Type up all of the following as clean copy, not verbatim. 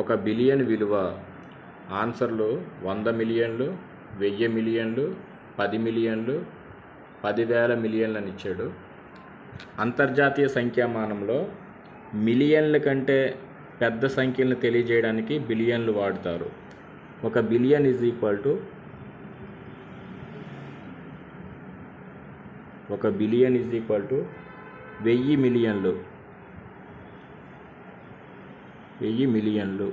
1 billion విలువ ఆన్సర్లు 100 మిలియన్లు, 1000 మిలియన్లు, 10 మిలియన్లు, 10,000 మిలియన్లు అని ఇచ్చాడు. అంతర్జాతీయ సంఖ్యామానంలో మిలియన్ల కంటే పెద్ద సంఖ్యలను తెలియజేయడానికి బిలియన్లు వాడతారు. 1 బిలియన్ ఈజ్ ఈక్వల్ టు 1000 మిలియన్లు. 1000 మిలియన్లు.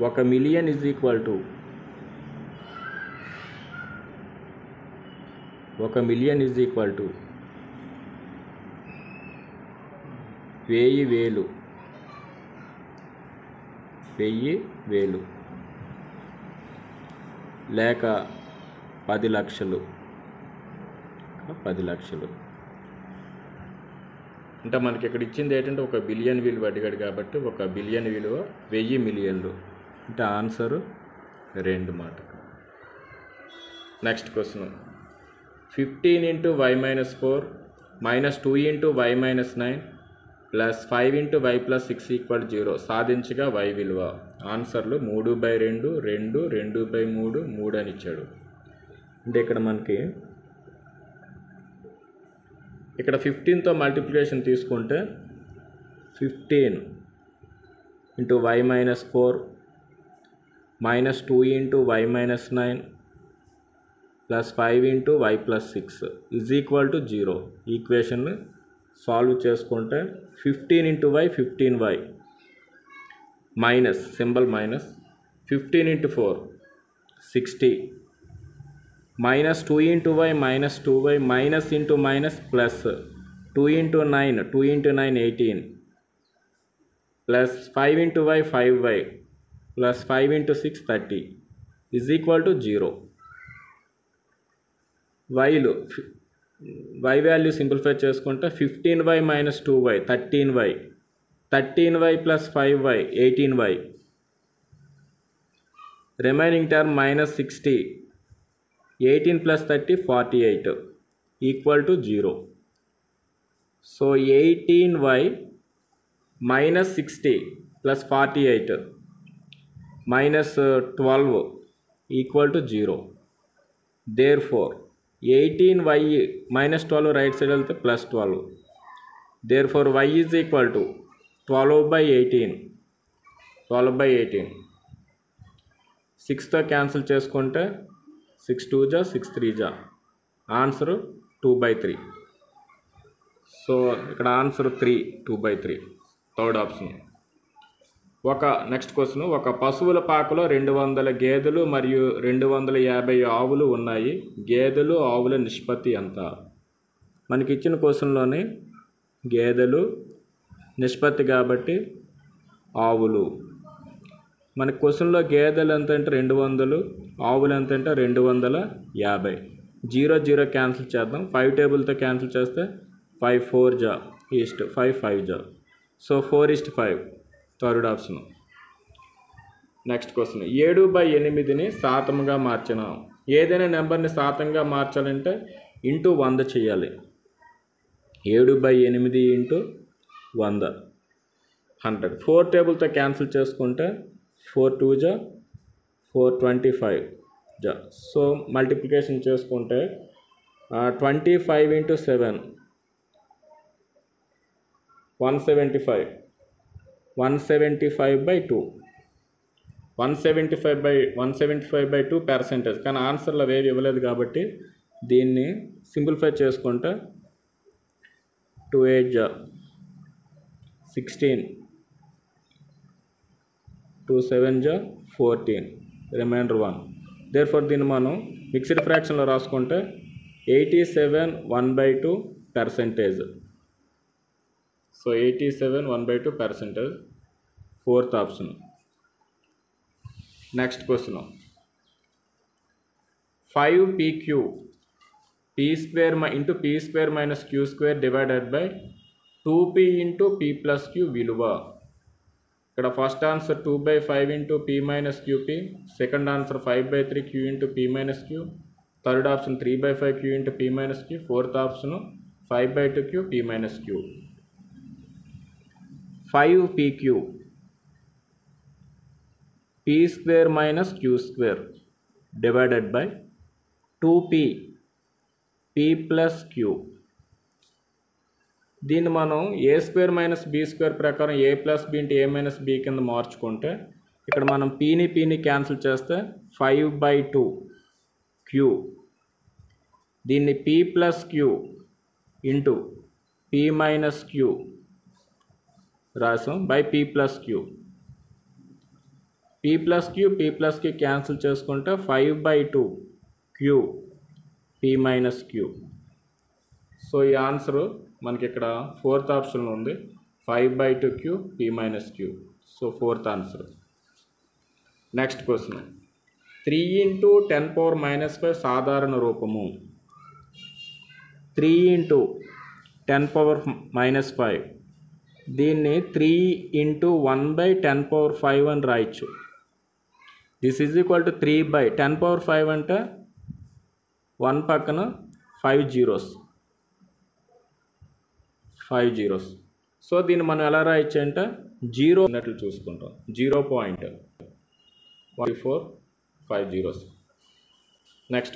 1 million is equal to 1 million is equal to 1000 వేలు లేక 10 లక్షలు. 10 లక్షలు అంటే మనకి ఇక్కడ ఇచ్చింది ఏంటంటే 1 బిలియన్ విలువ అడిగాడు కాబట్టి 1 బిలియన్ విలువ 1000 మిలియన్లు అంటే ఆన్సరు 2 మాట. Next question 15 × y - 4 - 2 × y - 9 + 5 × y + 6 = 0 సాధించగా y విలువ. ఆన్సర్లు 3/2, 2, 2/3, 3 అని ఇచ్చాడు. అంటే ఇక్కడ 15తో మల్టిప్లికేషన్ తీసుకుంటే 15 × y - 4 - 2 × y - 9 + 5 × y + 6 = 0. Equation solve చేసుకుంటే 15 × y 15y minus symbol minus 15 × 4 60 minus 2 × y minus 2y minus into minus plus 2 × 9 2 × 9 18 plus 5 × y 5y plus 5 × 6 30 = 0. y value simplify చేసుకుంటే 15y minus 2y 13y 13y plus 5y 18y remaining term minus 60 18 plus 30 48 = 0. So 18y minus 60 plus 48 minus 12 = 0. Therefore 18y minus 12 right side వెళ్తే plus 12. Therefore y is equal to 12/18. 12/18 6తో cancel చేసుకుంటే 6 2 जा 6 3 जा answer 2/3. So ఇక్కడ answer 3 2/3 third option. Next question ఒక పశువుల పాకలో 200 గేదెలు మరియు 250 ఆవులు ఉన్నాయి. గేదెలు ఆవుల నిష్పత్తి ఎంత? మనకి ఇచ్చిన క్వశ్చన్లోనే గేదెలు నిష్పత్తి కాబట్టి ఆవులు. మన క్వశ్చన్లో గేదెలు ఎంత అంటే 200, ఆవులు ఎంత అంటే 250. 0 0 క్యాన్సిల్ చేద్దాం. 5 టేబుల్తో క్యాన్సిల్ చేస్తే 5 4 जा 5 5 जा. So 4:5 third option. Next question 7/8ని శాతంగా మార్చిన. ఏదైనా నెంబర్ని శాతంగా మార్చాలంటే ఇంటూ 100 చేయాలి. 7/8 × 100 100. 4 టేబుల్తో క్యాన్సిల్ చేసుకుంటే 4 2 जा 4 25 जा. సో మల్టిప్లికేషన్ చేసుకుంటే 25 × 7 175 175/2 175/2%. కానీ ఆన్సర్లో అవేవి ఇవ్వలేదు కాబట్టి దీన్ని సింప్లిఫై చేసుకుంటే 2 8 जा 16 2 7 जा 14 రిమైండర్ 1. దేర్ఫోర్ దీన్ని మనం మిక్స్డ్ ఫ్రాక్షన్లో రాసుకుంటే 87 1/2%. So 87 1/2%. Fourth option. Next question 5pq p² × p² - q² divided by 2p × p + q విలువ. ఇక్కడ first answer 2/5 × p - qp, second answer 5/3 q × p - q, third option 3/5 q × p - q, fourth option 5/2 q p - q. 5pq, p square minus q square divided by 2p, p plus q. దీన్ని మనం ఏ square minus B square ప్రకారం ఏ plus B into ఏ minus B కింద మార్చుకుంటే ఇక్కడ మనం పీని cancel చేస్తే 5/2 q, దీన్ని p plus q into p minus q రాసాం by p plus q. P plus q cancel చేసుకుంటే 5/2 q p minus q. So ఈ ఆన్సరు మనకి ఇక్కడ ఫోర్త్ ఆప్షన్లో ఉంది, 5/2 q p minus q. So fourth answer. Next question, 3 × 10⁻⁵ సాధారణ రూపము. 3 × 10⁻⁵, దీన్ని 3 × 1/10⁵ అని రాయొచ్చు. దిస్ ఈజ్ ఈక్వల్ టు 3/10⁵ అంటే 1 పక్కన 5 జీరోస్. సో దీన్ని మనం ఎలా రాయొచ్చు అంటే 0 అన్నట్లు చూసుకుంటాం, 0.145. నెక్స్ట్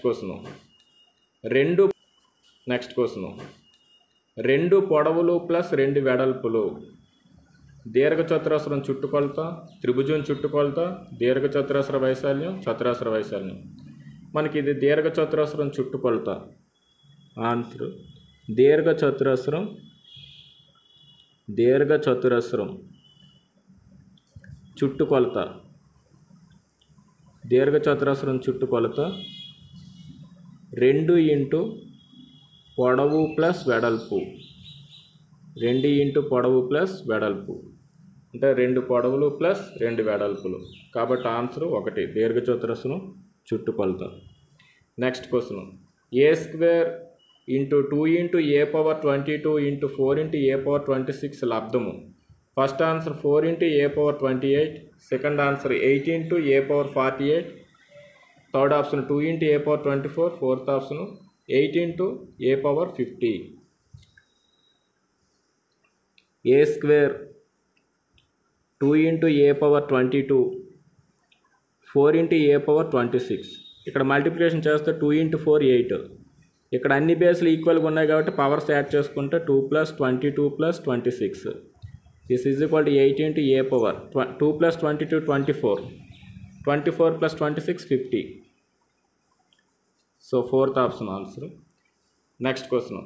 క్వశ్చన్, రెండు పొడవులు ప్లస్ 2 వెడల్పులు. దీర్ఘచతురస్రం చుట్టుకొలత, త్రిభుజం చుట్టుకొలత, దీర్ఘచతురస్ర వైశాల్యం, చతురస్ర వైశాల్యం. మనకి ఇది దీర్ఘచతురస్రం చుట్టుకొలత. ఆన్సర్ దీర్ఘచతురస్రం చుట్టుకొలత. దీర్ఘచతురస్రం చుట్టుకొలత 2 × పొడవు ప్లస్ వెడల్పు. 2 × పొడవు ప్లస్ వెడల్పు అంటే 2 పొడవులు ప్లస్ 2 వెడల్పులు. కాబట్టి ఆన్సర్ 1, దీర్ఘచతురస్రం చుట్టుకొలత. Next question, a² × 2 × a⁻22 × 4 × a⁻26 లబ్ధము. First answer 4 × a⁻28, second answer 8 × a⁻48, third option 2 × a⁻24, fourth option 8 × a⁻50. a² 2 × a⁻22, 4 × a⁻26. ఇక్కడ మల్టిప్లికేషన్ చేస్తే 2 × 4 8. ఇక్కడ అన్ని బేస్లు ఈక్వల్గా ఉన్నాయి కాబట్టి పవర్స్ యాడ్ చేసుకుంటే 2 + 22 + 26. This is equal to 8 × a⁻. 2 + 22 24, 24 + 26 50. So fourth option answer. Next question,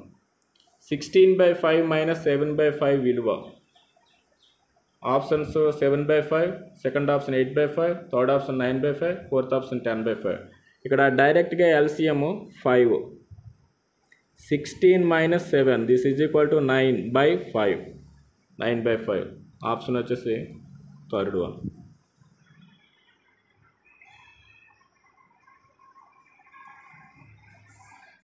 16/5 - 7/5 విలువ. Options 7/5, second option 8/5, third option 9/5, fourth option 10/5. ఇక్కడ డైరెక్ట్గా LCM 5. 16 - 7, this is equal to 9/5. 9/5 option వచ్చేసి థర్డ్ వన్.